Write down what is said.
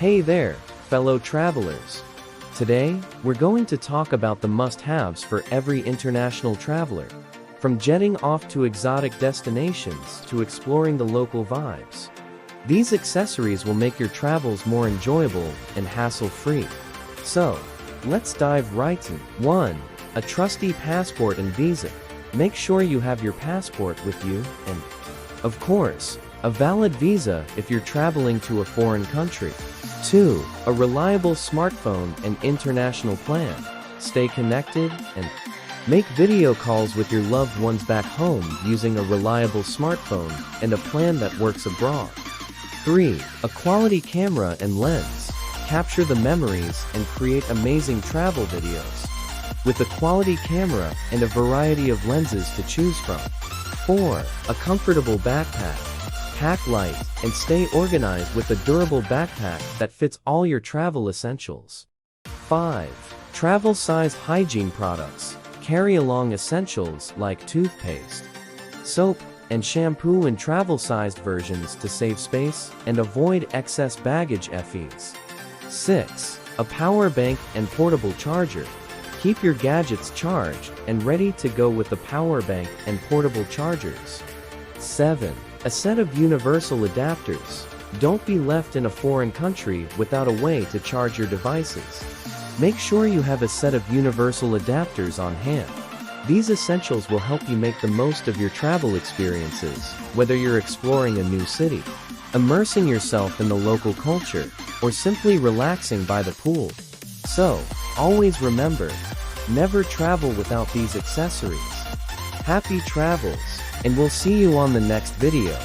Hey there, fellow travelers. Today, we're going to talk about the must-haves for every international traveler. From jetting off to exotic destinations to exploring the local vibes. These accessories will make your travels more enjoyable and hassle-free. So, let's dive right in. 1. A trusty passport and visa. Make sure you have your passport with you and, of course, a valid visa if you're traveling to a foreign country. 2. A reliable smartphone and international plan. Stay connected and make video calls with your loved ones back home using a reliable smartphone and a plan that works abroad. 3. A quality camera and lens. Capture the memories and create amazing travel videos. With a quality camera and a variety of lenses to choose from. 4. A comfortable backpack. Pack light and stay organized with a durable backpack that fits all your travel essentials. 5. Travel size hygiene products. Carry along essentials like toothpaste, soap, and shampoo in travel-sized versions to save space and avoid excess baggage fees. 6. A power bank and portable charger. Keep your gadgets charged and ready to go with the power bank and portable chargers. 7. A set of universal adapters. Don't be left in a foreign country without a way to charge your devices. Make sure you have a set of universal adapters on hand. These essentials will help you make the most of your travel experiences, whether you're exploring a new city, immersing yourself in the local culture, or simply relaxing by the pool. So, always remember, never travel without these accessories. Happy travels, and we'll see you on the next video.